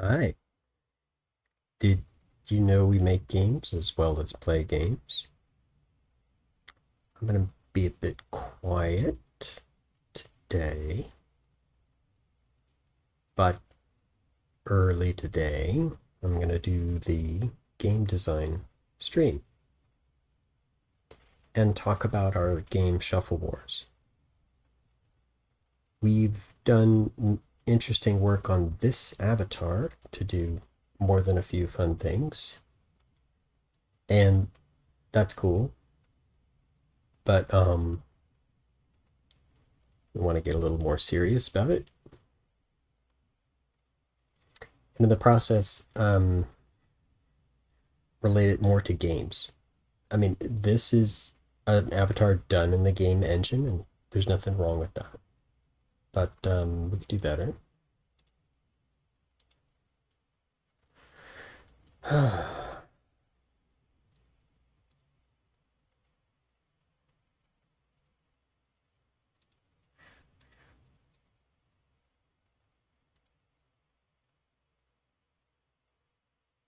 Hi. Did you know we make games as well as play games? I'm going to be a bit quiet today, but early today, I'm going to do the game design stream and talk about our game Shuffle Wars. We've done interesting work on this avatar to do more than a few fun things, and that's cool. But we want to get a little more serious about it. And in the process, relate it more to games. I mean, this is an avatar done in the game engine, and there's nothing wrong with that. But we could do better.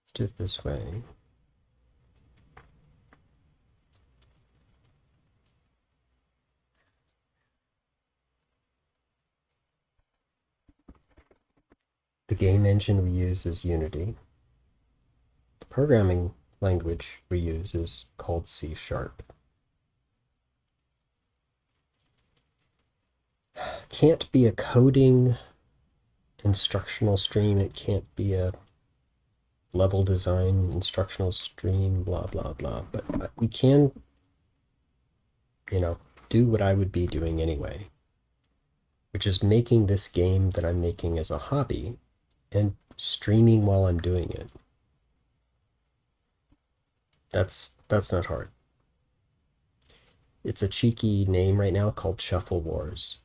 Let's do it this way. The game engine we use is Unity. The programming language we use is called C Sharp. Can't be a coding instructional stream. It can't be a level design instructional stream, blah, blah, blah. But we can, do what I would be doing anyway, which is making this game that I'm making as a hobby and streaming while I'm doing it. That's not hard. It's a cheeky name right now called Shuffle Wars.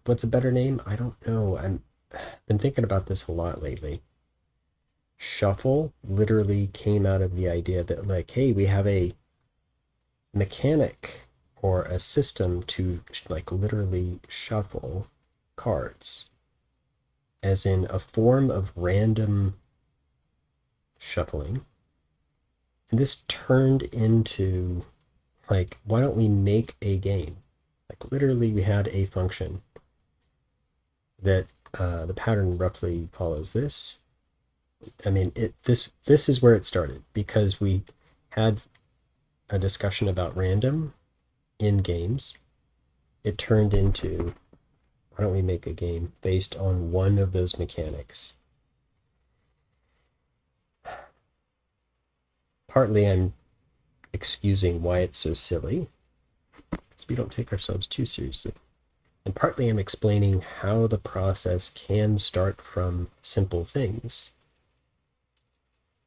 What's a better name? I don't know. I'm been thinking about this a lot lately. Shuffle literally came out of the idea that, like, hey, we have a mechanic or a system to like literally shuffle cards, as in a form of random shuffling. And this turned into, like, why don't we make a game? Like, literally, we had a function that the pattern roughly follows this. I mean, this is where it started because we had a discussion about random in games. It turned into, why don't we make a game based on one of those mechanics? Partly I'm excusing why it's so silly, because we don't take ourselves too seriously. And partly I'm explaining how the process can start from simple things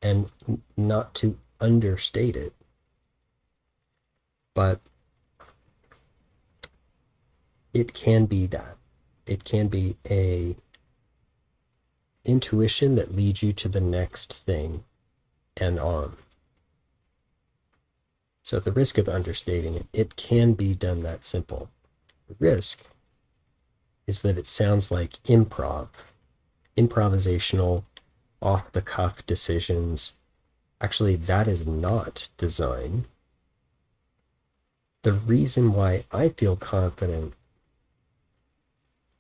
and not to understate it, but it can be that. It can be a intuition that leads you to the next thing and on. So at the risk of understating it, it can be done that simple. The risk is that it sounds like improvisational, off the cuff decisions. Actually, that is not design. The reason why I feel confident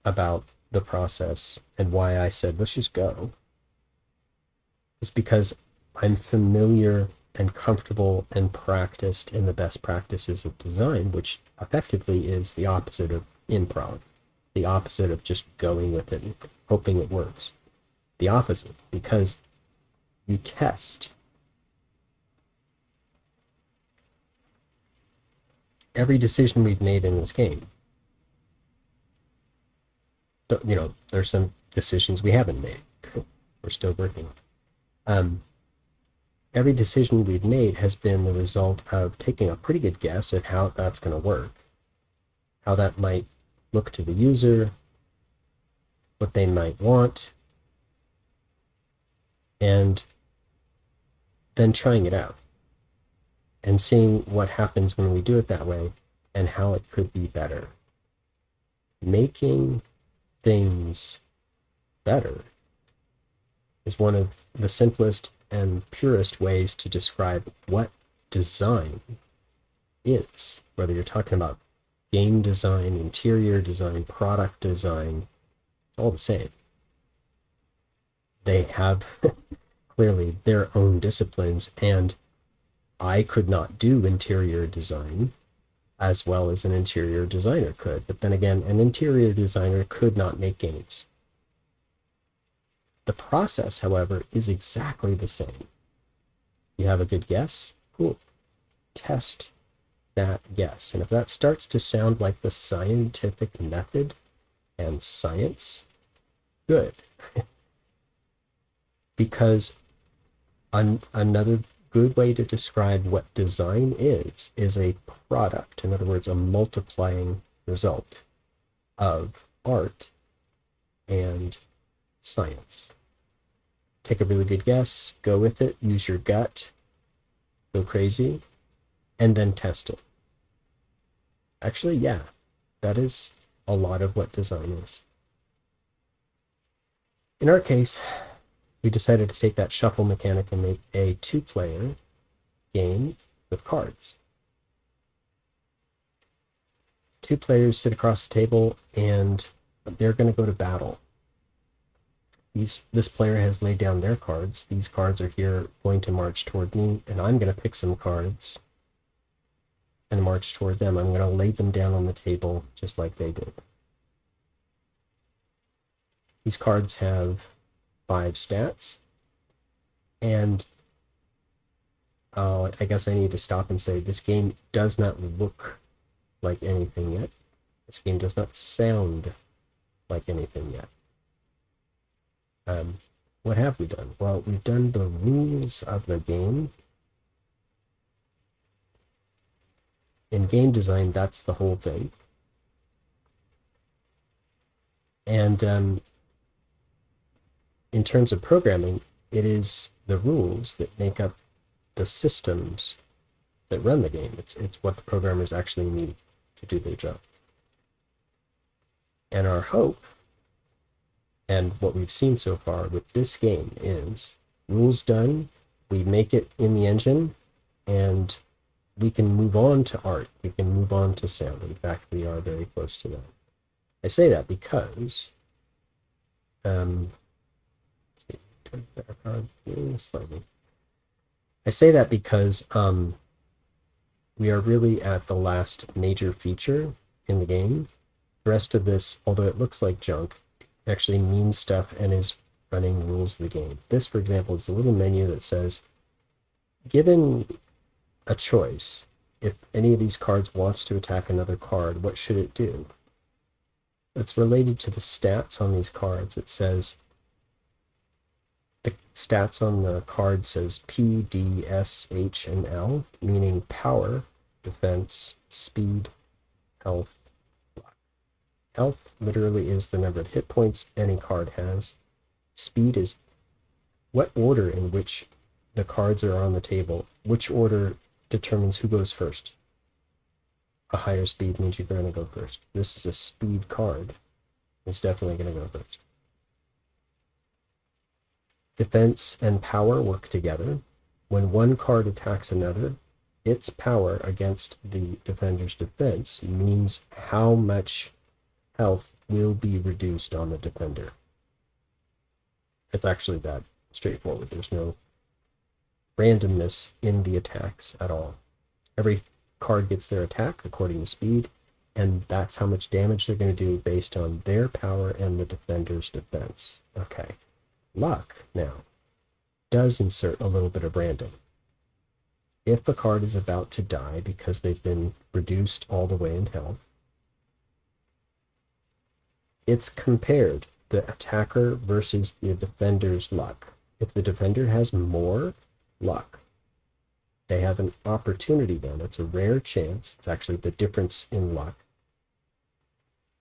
about the process and why I said, let's just go, is because I'm familiar and comfortable and practiced in the best practices of design, which effectively is the opposite of improv, the opposite of just going with it and hoping it works. The opposite, because you test. Every decision we've made in this game, there's some decisions we haven't made. We're still working on. Every decision we've made has been the result of taking a pretty good guess at how that's going to work, how that might look to the user, what they might want, and then trying it out and seeing what happens when we do it that way and how it could be better. Making things better is one of the simplest and purest ways to describe what design is, whether you're talking about game design, interior design, product design, it's all the same. They have clearly their own disciplines, and I could not do interior design as well as an interior designer could. But then again, an interior designer could not make games. The process, however, is exactly the same. You have a good guess? Cool. Test that guess. And if that starts to sound like the scientific method and science, good. Because another good way to describe what design is a product. In other words, a multiplying result of art and science. Take a really good guess, go with it, use your gut, go crazy, and then test it. Actually, yeah, that is a lot of what design is. In our case, we decided to take that shuffle mechanic and make a 2-player game with cards. 2 players sit across the table and they're going to go to battle. This player has laid down their cards. These cards are here going to march toward me, and I'm going to pick some cards and march toward them. I'm going to lay them down on the table just like they did. These cards have 5 stats, and I guess I need to stop and say this game does not look like anything yet. This game does not sound like anything yet. What have we done? Well, we've done the rules of the game. In game design, that's the whole thing. And in terms of programming, it is the rules that make up the systems that run the game. It's what the programmers actually need to do their job. And our hope, and what we've seen so far with this game, is rules done, we make it in the engine, and we can move on to art. We can move on to sound. In fact, we are very close to that. I say that because slightly. I say that because we are really at the last major feature in the game. The rest of this, although it looks like junk, actually means stuff and is running rules of the game. This, for example, is a little menu that says, given a choice, if any of these cards wants to attack another card, what should it do? It's related to the stats on these cards. It says, the stats on the card says P, D, S, H, and L, meaning power, defense, speed, health. Health literally is the number of hit points any card has. Speed is what order in which the cards are on the table. Which order determines who goes first. A higher speed means you're going to go first. This is a speed card. It's definitely going to go first. Defense and power work together. When one card attacks another, its power against the defender's defense means how much health will be reduced on the defender. It's actually that straightforward. There's no randomness in the attacks at all. Every card gets their attack according to speed, and that's how much damage they're going to do based on their power and the defender's defense. Okay. Luck, now, does insert a little bit of random. If a card is about to die because they've been reduced all the way in health, it's compared the attacker versus the defender's luck. If the defender has more luck, they have an opportunity then. It's a rare chance. It's actually the difference in luck.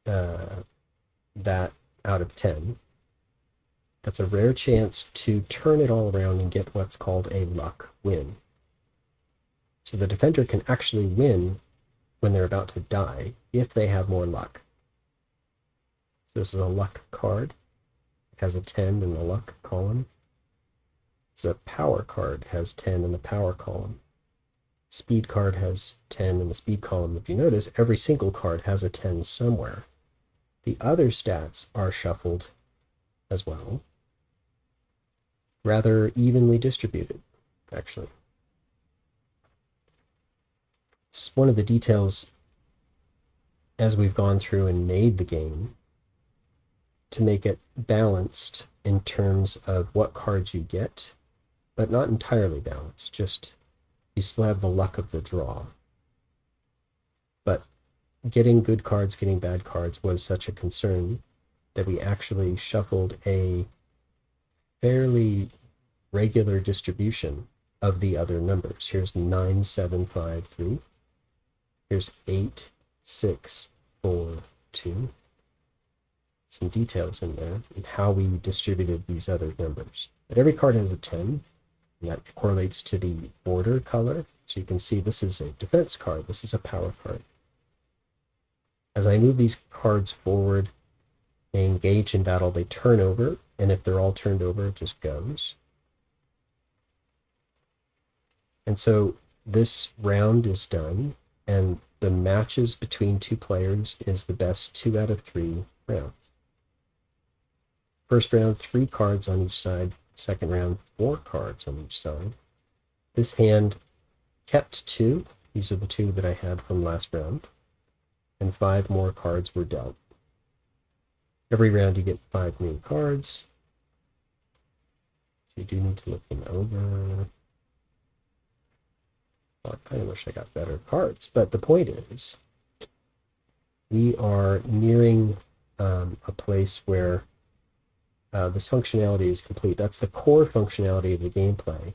That out of 10. That's a rare chance to turn it all around and get what's called a luck win. So the defender can actually win when they're about to die if they have more luck. This is a luck card. It has a 10 in the luck column. So power card has 10 in the power column. Speed card has 10 in the speed column. If you notice, every single card has a 10 somewhere. The other stats are shuffled as well, rather evenly distributed, actually. It's one of the details as we've gone through and made the game to make it balanced in terms of what cards you get, but not entirely balanced, just you still have the luck of the draw. But getting good cards, getting bad cards was such a concern that we actually shuffled a fairly regular distribution of the other numbers. Here's 9, 7, 5, 3. Here's 8, 6, 4, 2. Some details in there and how we distributed these other numbers. But every card has a 10, and that correlates to the border color. So you can see this is a defense card, this is a power card. As I move these cards forward, they engage in battle, they turn over, and if they're all turned over, it just goes. And so this round is done, and the matches between two players is the best 2 out of 3 rounds. First round, 3 cards on each side. Second round, 4 cards on each side. This hand kept 2. These are the 2 that I had from last round. And 5 more cards were dealt. Every round you get 5 new cards. So you do need to look them over. Well, I kind of wish I got better cards, but the point is, we are nearing a place where this functionality is complete. That's the core functionality of the gameplay.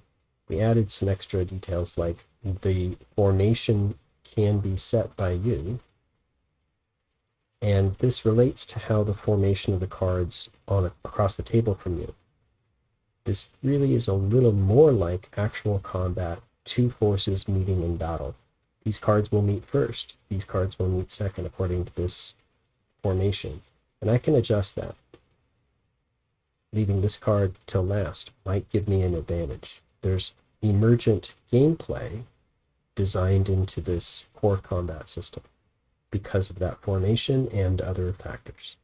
We added some extra details like the formation can be set by you, and this relates to how the formation of the cards across the table from you. This really is a little more like actual combat, 2 forces meeting in battle. These cards will meet first. These cards will meet second according to this formation. And I can adjust that. Leaving this card till last might give me an advantage. There's emergent gameplay designed into this core combat system because of that formation and other factors.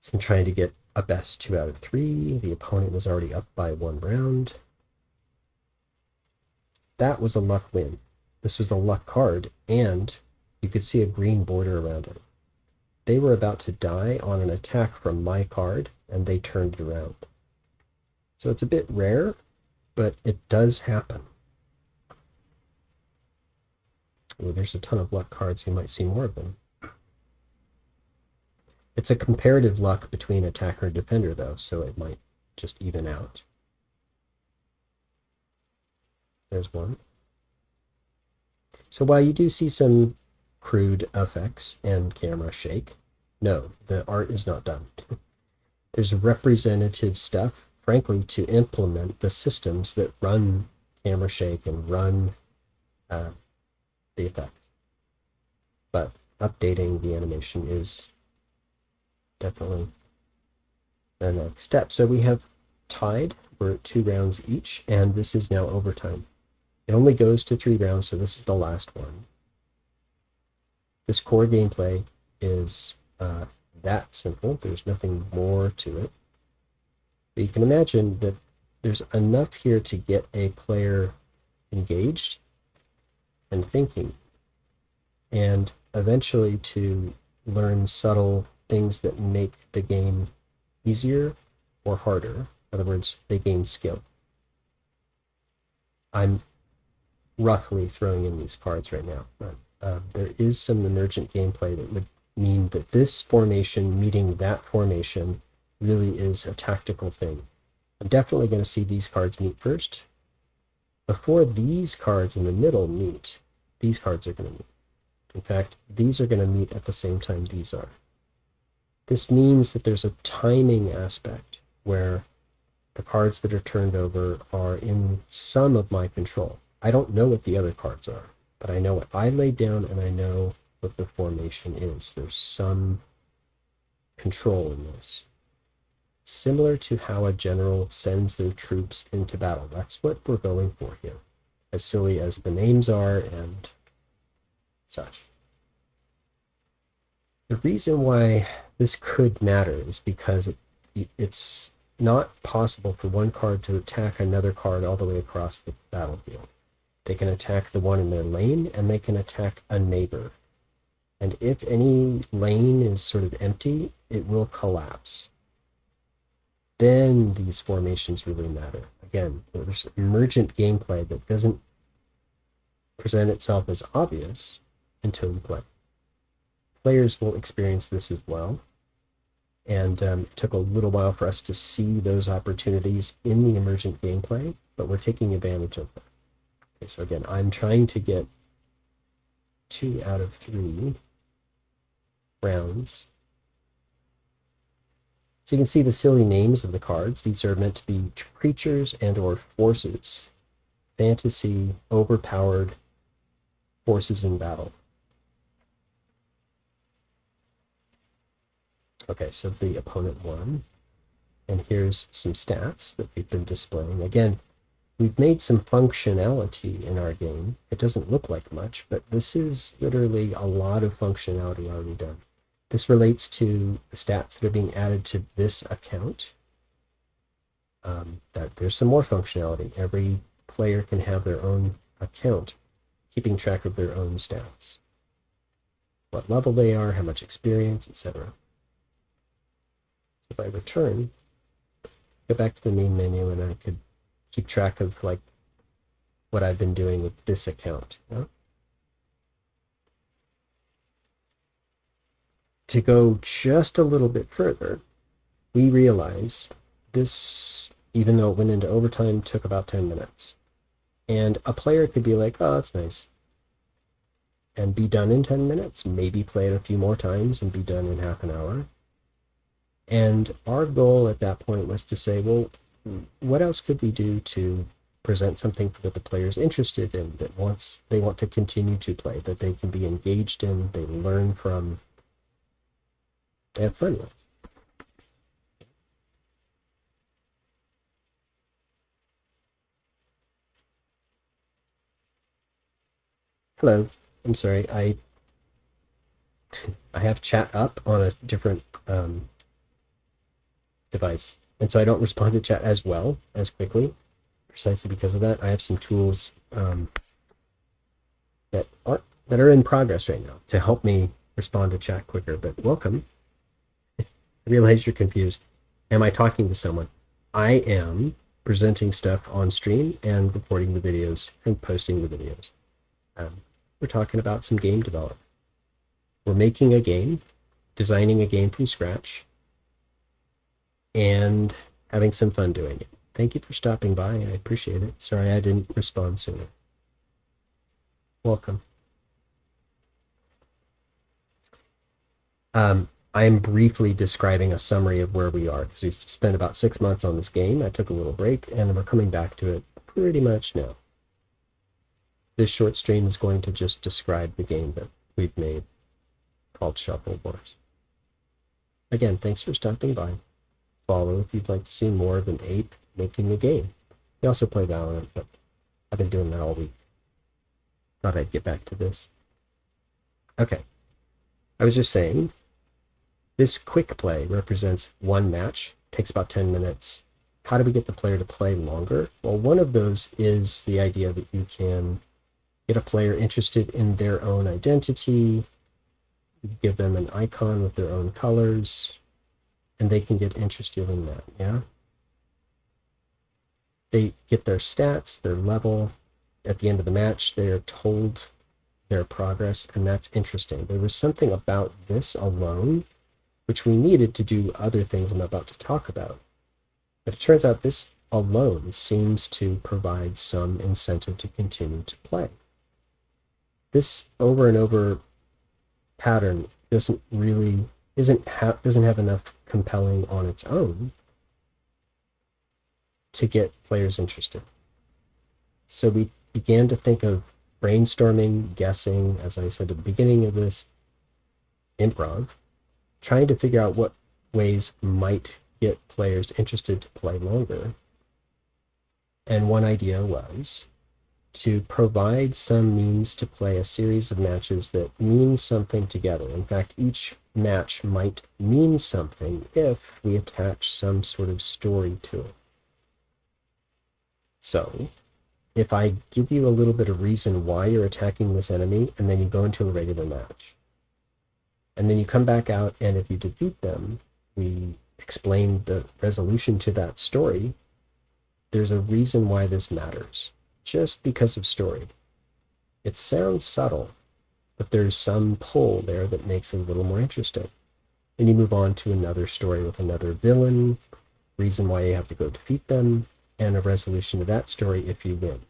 So I'm trying to get a best 2 out of 3. The opponent was already up by 1 round. That was a luck win. This was a luck card, and you could see a green border around it. They were about to die on an attack from my card, and they turned it around. So it's a bit rare, but it does happen. Oh, there's a ton of luck cards. You might see more of them. It's a comparative luck between attacker and defender, though, so it might just even out. There's one. So while you do see some crude effects and camera shake, no, the art is not done. There's representative stuff, frankly, to implement the systems that run camera shake and run the effect. But updating the animation is definitely the next step. So we have tied. We're at 2 rounds each, and this is now overtime. It only goes to 3 rounds, so this is the last one. This core gameplay is that simple. There's nothing more to it. But you can imagine that there's enough here to get a player engaged and thinking, and eventually to learn subtle things that make the game easier or harder. In other words, they gain skill. I'm roughly throwing in these cards right now, but there is some emergent gameplay that would mean that this formation meeting that formation really is a tactical thing. I'm definitely going to see these cards meet first. Before these cards in the middle meet, these cards are going to meet. In fact, these are going to meet at the same time these are. This means that there's a timing aspect where the cards that are turned over are in some of my control. I don't know what the other cards are, but I know what I laid down and I know what the formation is. There's some control in this. similar to how a general sends their troops into battle. That's what we're going for here, as silly as the names are and such. The reason why this could matter is because it's not possible for one card to attack another card all the way across the battlefield. They can attack the one in their lane, and they can attack a neighbor. And if any lane is sort of empty, it will collapse. Then these formations really matter. Again, there's emergent gameplay that doesn't present itself as obvious until you play. Players will experience this as well. And it took a little while for us to see those opportunities in the emergent gameplay, but we're taking advantage of them. Okay, so again, I'm trying to get 2 out of 3 rounds. So you can see the silly names of the cards. These are meant to be creatures and or forces. Fantasy, overpowered forces in battle. Okay, so the opponent won. And here's some stats that we've been displaying. Again, we've made some functionality in our game. It doesn't look like much, but this is literally a lot of functionality already done. This relates to the stats that are being added to this account. There's some more functionality. Every player can have their own account, keeping track of their own stats. What level they are, how much experience, etc. If I return, go back to the main menu, and I could keep track of like what I've been doing with this account. Yeah? To go just a little bit further, we realize this, even though it went into overtime, took about 10 minutes. And a player could be like, oh, that's nice, and be done in 10 minutes, maybe play it a few more times and be done in half an hour. And our goal at that point was to say, well, what else could we do to present something that the player's interested in, that they want to continue to play, that they can be engaged in, they learn from, they have fun with. Hello, I'm sorry, I have chat up on a different device, and so I don't respond to chat as well, as quickly, precisely because of that. I have some tools that are in progress right now to help me respond to chat quicker. But welcome. I realize you're confused. Am I talking to someone? I am presenting stuff on stream and recording the videos and posting the videos. We're talking about some game development. We're making a game, designing a game from scratch, and having some fun doing it. Thank you for stopping by. I appreciate it. Sorry I didn't respond sooner. Welcome. I'm briefly describing a summary of where we are, because we spent about 6 months on this game. I took a little break, and we're coming back to it pretty much now. This short stream is going to just describe the game that we've made, called Shuffle Wars. Again, thanks for stopping by. Follow if you'd like to see more of an ape making a game. We also play Valorant, but I've been doing that all week. Thought I'd get back to this. Okay. I was just saying, this quick play represents one match, takes about 10 minutes. How do we get the player to play longer? Well, one of those is the idea that you can get a player interested in their own identity, give them an icon with their own colors, and they can get interested in that, yeah? They get their stats, their level. At the end of the match, they're told their progress, and that's interesting. There was something about this alone which we needed to do other things I'm about to talk about. But it turns out this alone seems to provide some incentive to continue to play. This over and over pattern doesn't have enough compelling on its own to get players interested. So we began to think of brainstorming, guessing, as I said at the beginning of this, improv, trying to figure out what ways might get players interested to play longer. And one idea was to provide some means to play a series of matches that mean something together. In fact, each match might mean something if we attach some sort of story to it. So, if I give you a little bit of reason why you're attacking this enemy, and then you go into a regular match, and then you come back out, and if you defeat them, we explain the resolution to that story, there's a reason why this matters, just because of story. It sounds subtle, but there's some pull there that makes it a little more interesting. Then you move on to another story with another villain, reason why you have to go defeat them, and a resolution to that story if you win.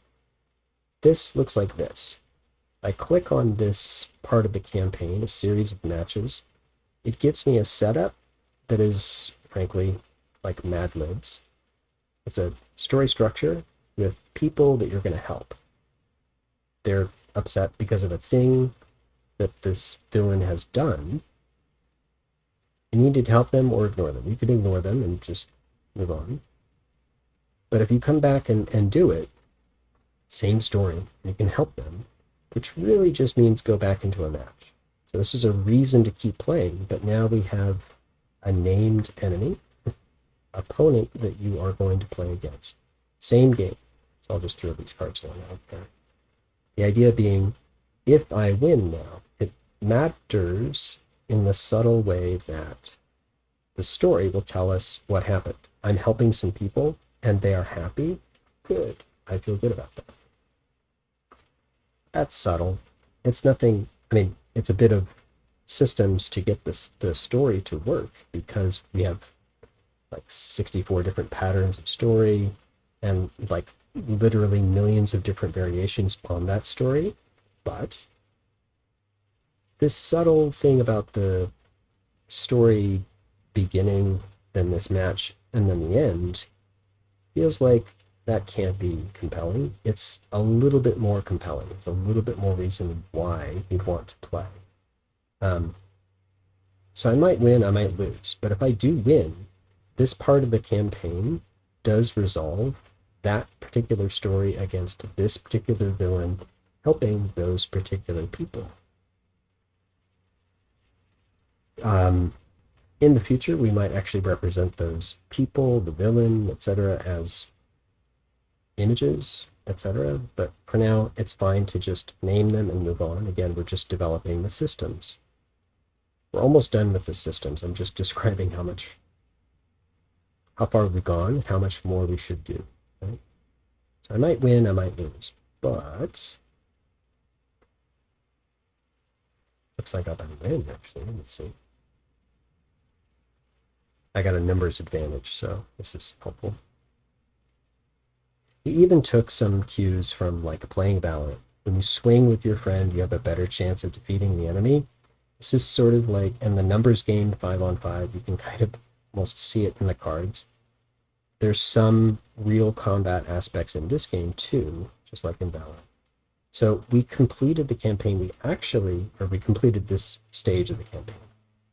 This looks like this. I click on this part of the campaign, a series of matches. It gives me a setup that is, frankly, like Mad Libs. It's a story structure with people that you're going to help. They're upset because of a thing that this villain has done. You need to help them or ignore them. You could ignore them and just move on. But if you come back and do it, same story, you can help them, which really just means go back into a match. So this is a reason to keep playing, but now we have a named enemy, opponent that you are going to play against. Same game. So I'll just throw these cards on out there. The idea being, if I win now, it matters in the subtle way that the story will tell us what happened. I'm helping some people, and they are happy. Good. I feel good about that. That's subtle. It's nothing, it's a bit of systems to get the story to work, because we have like 64 different patterns of story and like literally millions of different variations on that story. But this subtle thing about the story beginning, then this match, and then the end feels like that can't be compelling. It's a little bit more compelling. It's a little bit more reason why you'd want to play. So I might win, I might lose. But if I do win, this part of the campaign does resolve that particular story against this particular villain, helping those particular people. In the future, we might actually represent those people, the villain, etc., as images, etc. But for now, it's fine to just name them and move on. Again, we're just developing the systems. We're almost done with the systems. I'm just describing how far we've gone, how much more we should do. Right? So I might win, I might lose, but looks like I'm going to win, actually. Let's see. I got a numbers advantage, so this is helpful. He even took some cues from like playing Valorant. When you swing with your friend, you have a better chance of defeating the enemy. This is sort of like in the numbers game 5-on-5, you can kind of almost see it in the cards. There's some real combat aspects in this game too, just like in Valorant. So we completed the campaign. We completed this stage of the campaign.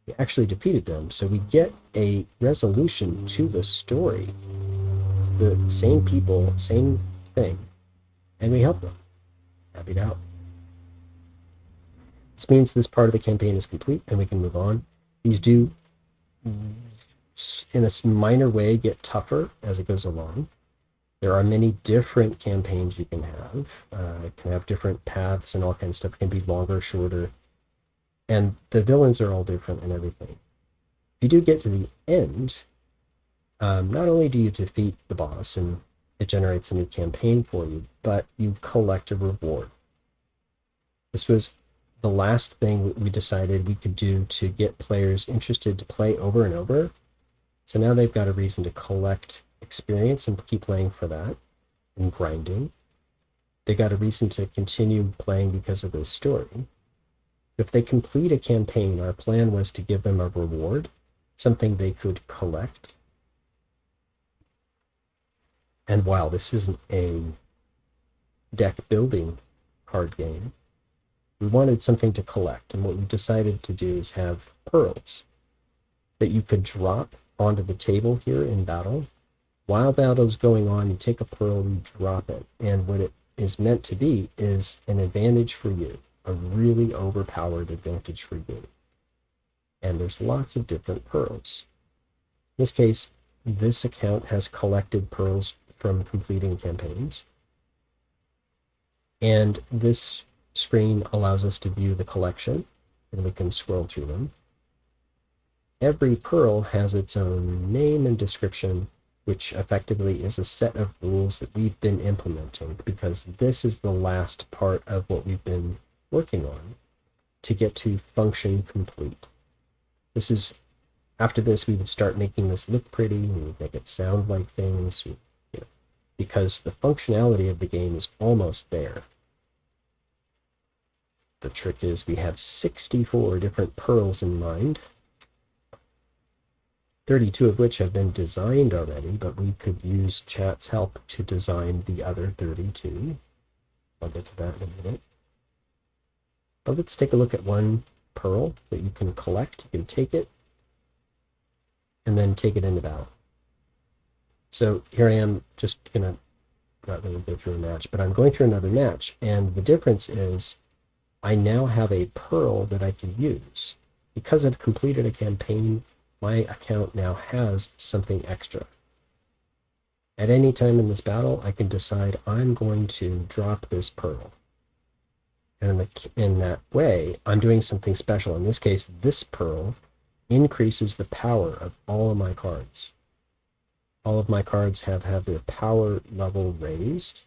We actually defeated them, so we get a resolution to the story. The same people, same thing, and we help them. Happy to help. This means this part of the campaign is complete, and we can move on. These do, in a minor way, get tougher as it goes along. There are many different campaigns you can have. It can have different paths and all kinds of stuff. It can be longer, shorter. And the villains are all different and everything. If you do get to the end, not only do you defeat the boss and it generates a new campaign for you, but you collect a reward. This was the last thing we decided we could do to get players interested to play over and over. So now they've got a reason to collect experience and keep playing for that and grinding. They got a reason to continue playing because of this story. If they complete a campaign, our plan was to give them a reward, something they could collect. And while this isn't a deck building card game, we wanted something to collect. And what we decided to do is have pearls that you could drop onto the table here in battle. While battle's going on, you take a pearl, you drop it, and what it is meant to be is an advantage for you, a really overpowered advantage for you. And there's lots of different pearls. In this case, this account has collected pearls from completing campaigns. And this screen allows us to view the collection, and we can scroll through them. Every pearl has its own name and description, which effectively is a set of rules that we've been implementing, because this is the last part of what we've been working on to get to function complete. This is, after this, we would start making this look pretty, we would make it sound like things, because the functionality of the game is almost there. The trick is we have 64 different pearls in mind, 32 of which have been designed already, but we could use chat's help to design the other 32. I'll get to that in a minute. But let's take a look at one pearl that you can collect. You can take it and then take it into battle. So here I am, just gonna not really go through a match, but I'm going through another match, and the difference is I now have a pearl that I can use. Because I've completed a campaign, my account now has something extra. At any time in this battle, I can decide I'm going to drop this pearl. And in that way, I'm doing something special. In this case, this pearl increases the power of all of my cards. All of my cards have their power level raised.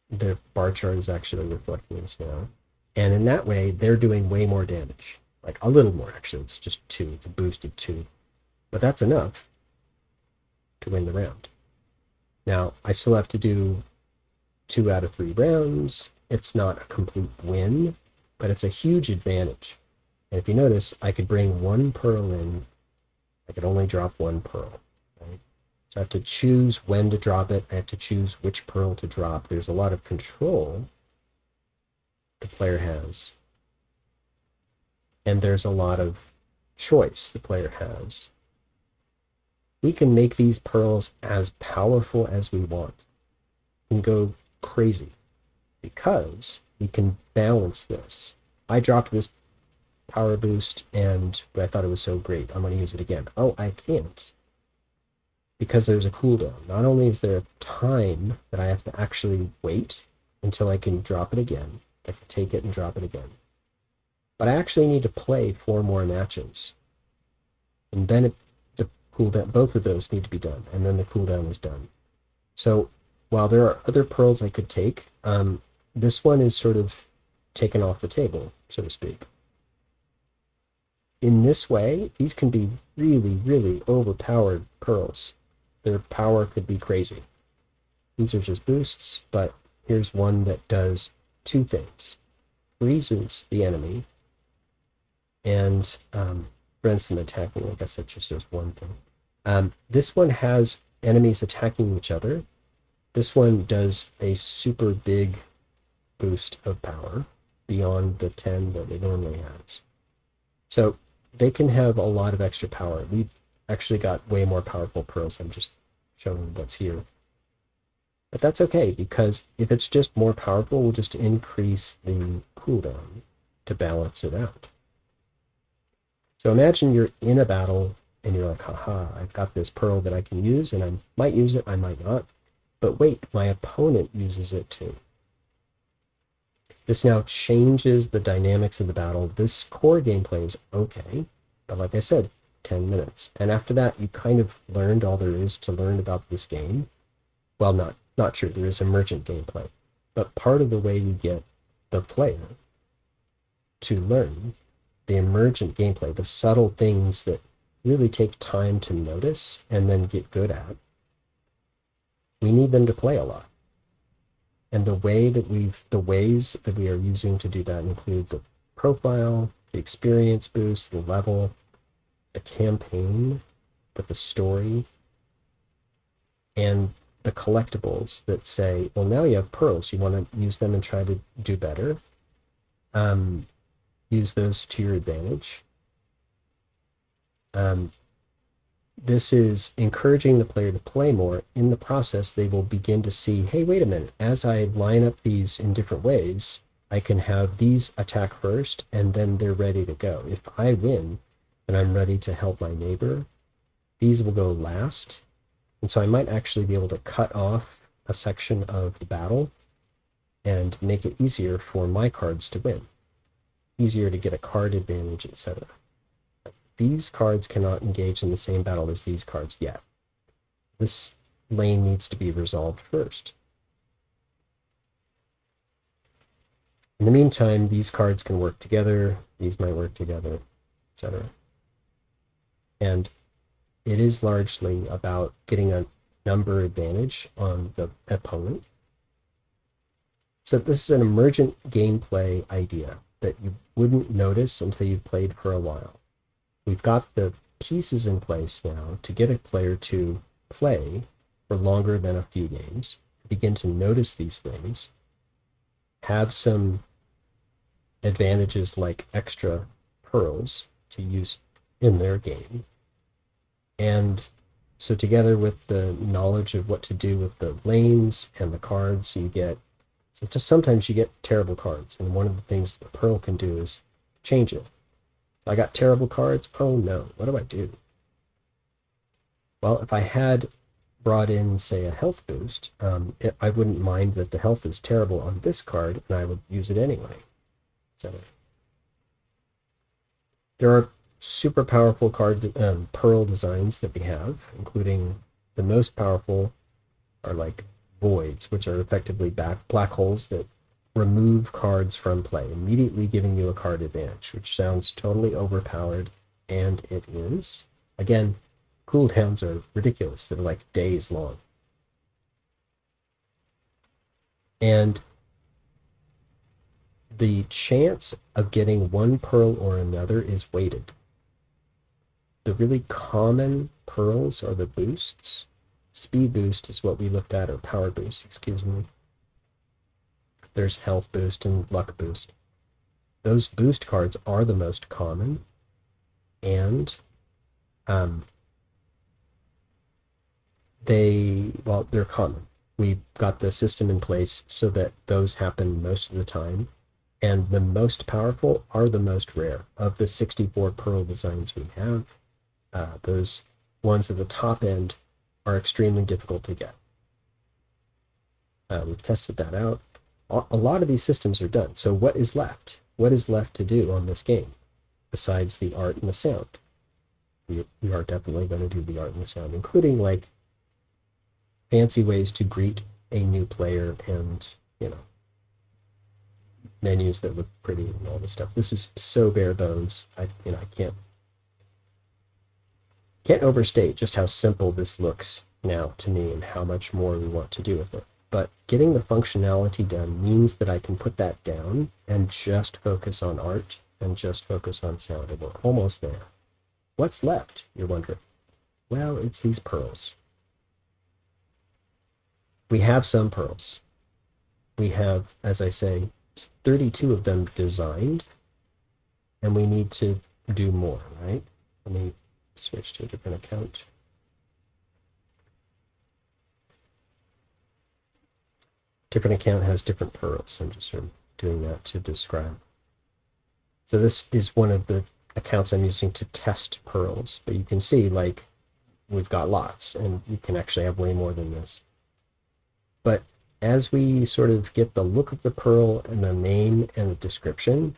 The bar chart is actually reflecting this now. And in that way, they're doing way more damage. Like a little more, actually. It's just 2. It's a boosted 2. But that's enough to win the round. Now, I still have to do 2 out of 3 rounds. It's not a complete win, but it's a huge advantage. And if you notice, I could bring 1 pearl in. I could only drop 1 pearl. Right? So I have to choose when to drop it. I have to choose which pearl to drop. There's a lot of control the player has. And there's a lot of choice the player has. We can make these pearls as powerful as we want. We can go crazy because we can balance this. I dropped this power boost and I thought it was so great. I'm going to use it again. Oh, I can't. Because there's a cooldown. Not only is there a time that I have to actually wait until I can drop it again. I can take it and drop it again. But I actually need to play 4 more matches. And then the cooldown, both of those need to be done. And then the cooldown is done. So while there are other pearls I could take, this one is sort of taken off the table, so to speak. In this way, these can be really, really overpowered pearls. Their power could be crazy. These are just boosts, but here's one that does 2 things. Freezes the enemy and prevents them attacking. I guess that just does 1 thing. This one has enemies attacking each other. This one does a super big boost of power beyond the 10 that it normally has. So they can have a lot of extra power. We've actually got way more powerful pearls. I'm just showing what's here. But that's okay, because if it's just more powerful, we'll just increase the cooldown to balance it out. So imagine you're in a battle and you're like, haha, I've got this pearl that I can use, and I might use it, I might not. But wait, my opponent uses it too. This now changes the dynamics of the battle. This core gameplay is okay, but like I said, 10 minutes. And after that, you kind of learned all there is to learn about this game. Well, not true, there is emergent gameplay. But part of the way you get the player to learn the emergent gameplay, the subtle things that really take time to notice and then get good at, we need them to play a lot. And the ways that we are using to do that include the profile, the experience boost, the level, the campaign with the story, and the collectibles that say, well, now you have pearls. You want to use them and try to do better. Use those to your advantage. This is encouraging the player to play more. In the process, they will begin to see, hey, wait a minute, as I line up these in different ways, I can have these attack first, and then they're ready to go. If I win, and I'm ready to help my neighbor, these will go last. And so I might actually be able to cut off a section of the battle and make it easier for my cards to win, easier to get a card advantage, etc. These cards cannot engage in the same battle as these cards yet. This lane needs to be resolved first. In the meantime, these cards can work together, these might work together, etc. And it is largely about getting a number advantage on the opponent. So this is an emergent gameplay idea that you wouldn't notice until you've played for a while. We've got the pieces in place now to get a player to play for longer than a few games, begin to notice these things, have some advantages like extra pearls to use in their game. And so together with the knowledge of what to do with the lanes and the cards, you get, so just sometimes you get terrible cards. And one of the things the pearl can do is change it. I got terrible cards. Oh no, what do I do? Well, if I had brought in, say, a health boost, I wouldn't mind that the health is terrible on this card, and I would use it anyway. So there are super powerful pearl designs that we have, including the most powerful are like voids, which are effectively black holes that remove cards from play, immediately giving you a card advantage, which sounds totally overpowered, and it is. Again, cooldowns are ridiculous. They're like days long. And the chance of getting one pearl or another is weighted. The really common pearls are the boosts. Speed boost is what we looked at, or power boost, excuse me. There's health boost and luck boost. Those boost cards are the most common, and they're common. We've got the system in place so that those happen most of the time, and the most powerful are the most rare. Of the 64 pearl designs we have, those ones at the top end are extremely difficult to get. We've tested that out. A lot of these systems are done. So what is left? What is left to do on this game besides the art and the sound? We are definitely going to do the art and the sound, including like fancy ways to greet a new player and, menus that look pretty and all this stuff. This is so bare bones. I can't overstate just how simple this looks now to me and how much more we want to do with it. But getting the functionality done means that I can put that down and just focus on art and just focus on sound, and we're almost there. What's left, you're wondering? Well, it's these pearls. We have some pearls. We have, as I say, 32 of them designed, and we need to do more, right? Let me switch to a different account. Different account has different pearls. I'm just sort of doing that to describe. So this is one of the accounts I'm using to test pearls, but you can see like we've got lots, and you can actually have way more than this. But as we sort of get the look of the pearl and the name and the description,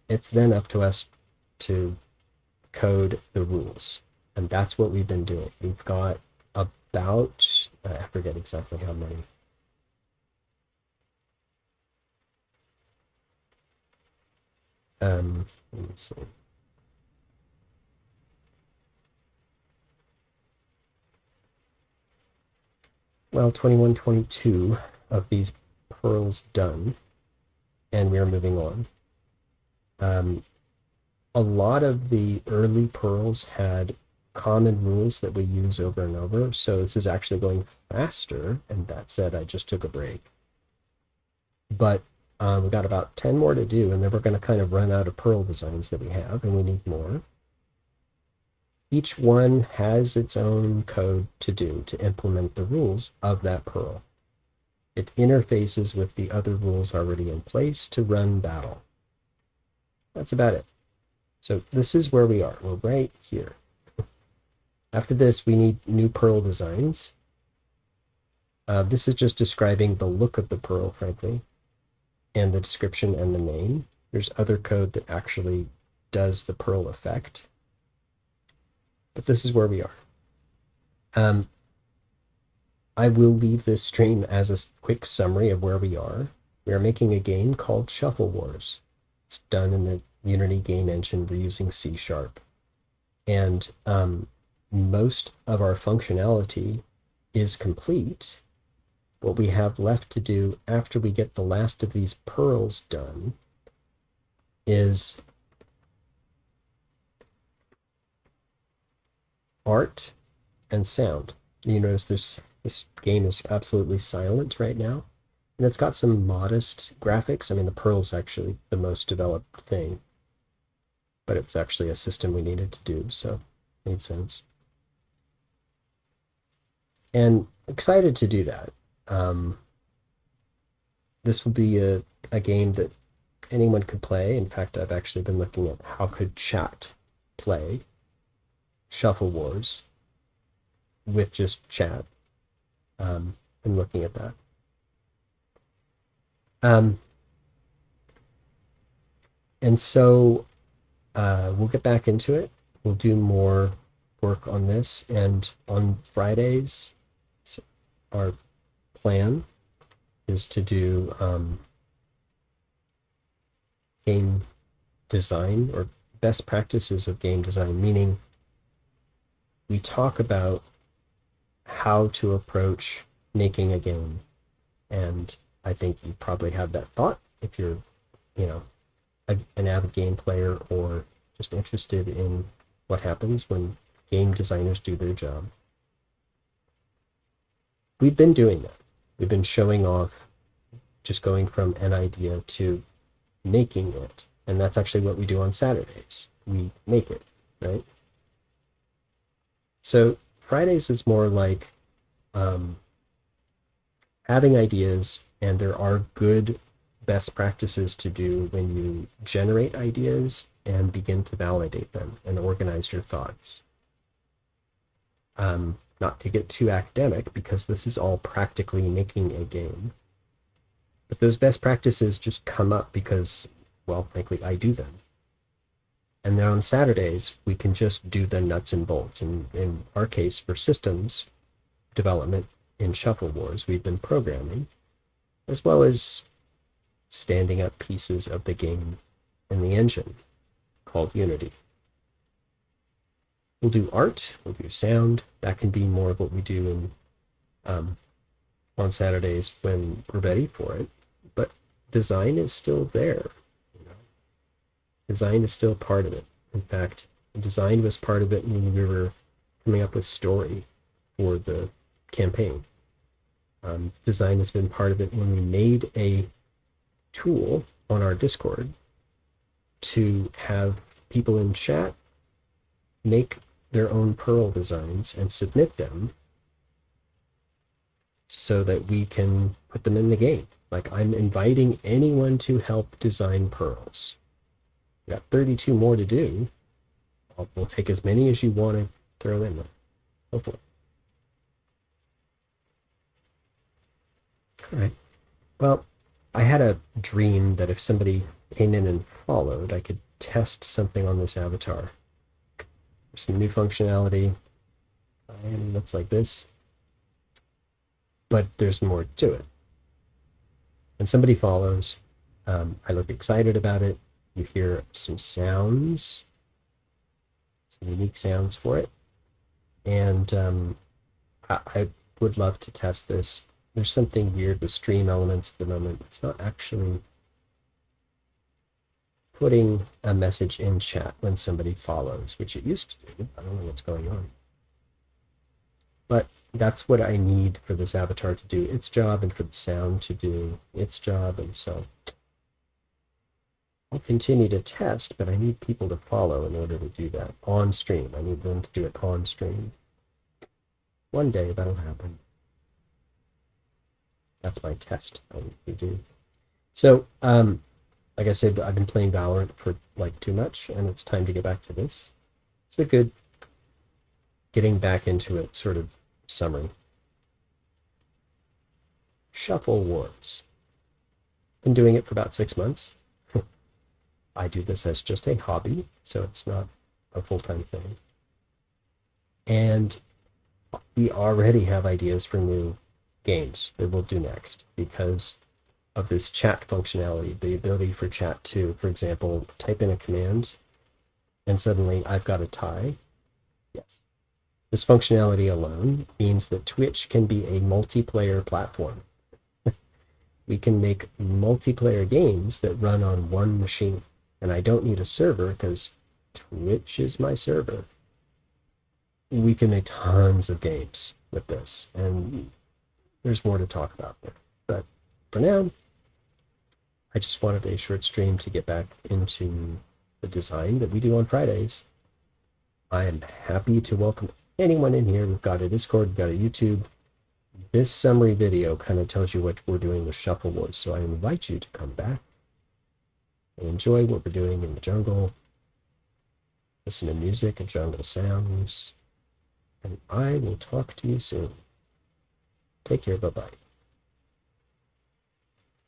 it's then up to us to code the rules. And that's what we've been doing. We've got about, I forget exactly how many. Let me see. Well, 21, 22 of these pearls done, and we are moving on. A lot of the early pearls had common rules that we use over and over, so this is actually going faster, and that said, I just took a break. But we've got about 10 more to do, and then we're going to kind of run out of pearl designs that we have, and we need more. Each one has its own code to do to implement the rules of that Perl. It interfaces with the other rules already in place to run battle. That's about it. So this is where we are. We're right here. After this, we need new Perl designs. This is just describing the look of the Perl, frankly, and the description and the name. There's other code that actually does the Perl effect. But this is where we are. I will leave this stream as a quick summary of where we are. We are making a game called Shuffle Wars. It's done in the Unity game engine. We're using C#. And most of our functionality is complete. What we have left to do after we get the last of these Perls done is art and sound. You notice this game is absolutely silent right now. And it's got some modest graphics. I mean, the Perl's actually the most developed thing. But it was actually a system we needed to do, so it made sense. And excited to do that. This will be a game that anyone could play. In fact, I've actually been looking at how could chat play Shuffle Wars with just chat. I'm looking at that. And so we'll get back into it. We'll do more work on this. And on Fridays, our plan is to do game design or best practices of game design, meaning we talk about how to approach making a game. And I think you probably have that thought if you're, an avid game player or just interested in what happens when game designers do their job. We've been doing that. We've been showing off, just going from an idea to making it. And that's actually what we do on Saturdays. We make it, right? So Fridays is more like having ideas, and there are good best practices to do when you generate ideas and begin to validate them and organize your thoughts. Not to get too academic, because this is all practically making a game. But those best practices just come up because, well, frankly, I do them. And then on Saturdays, we can just do the nuts and bolts. And in our case, for systems development in Shuffle Wars, we've been programming, as well as standing up pieces of the game in the engine called Unity. We'll do art, we'll do sound. That can be more of what we do on Saturdays when we're ready for it. But design is still there. Design is still part of it. In fact, design was part of it when we were coming up with story for the campaign. Design has been part of it when we made a tool on our Discord to have people in chat make their own Perl designs and submit them so that we can put them in the game. Like, I'm inviting anyone to help design Perls. We got 32 more to do. We'll take as many as you want to throw in there. Hopefully. All right. Well, I had a dream that if somebody came in and followed, I could test something on this avatar. There's some new functionality, and it looks like this, but there's more to it. When somebody follows, I look excited about it. You hear some sounds, some unique sounds for it, and I would love to test this. There's something weird with stream elements at the moment. It's not actually putting a message in chat when somebody follows, which it used to do. I don't know what's going on. But that's what I need for this avatar to do its job and for the sound to do its job. And so I'll continue to test, but I need people to follow in order to do that on stream. I need them to do it on stream. One day that'll happen. That's my test I need to do. So, like I said, I've been playing Valorant for like too much, and it's time to get back to this. It's a good getting back into it sort of summary. Shuffle Wars. Been doing it for about 6 months. I do this as just a hobby, so it's not a full-time thing. And we already have ideas for new games that we'll do next because of this chat functionality, the ability for chat to, for example, type in a command and suddenly I've got a tie. Yes. This functionality alone means that Twitch can be a multiplayer platform. We can make multiplayer games that run on one machine. And I don't need a server because Twitch is my server. We can make tons of games with this, and there's more to talk about there. But for now, I just wanted a short stream to get back into the design that we do on Fridays. I am happy to welcome anyone in here. We've got a Discord, we've got a YouTube. This summary video kind of tells you what we're doing with Shuffle Wars, so I invite you to come back and enjoy what we're doing in the jungle. Listen to music and jungle sounds. And I will talk to you soon. Take care. Bye-bye.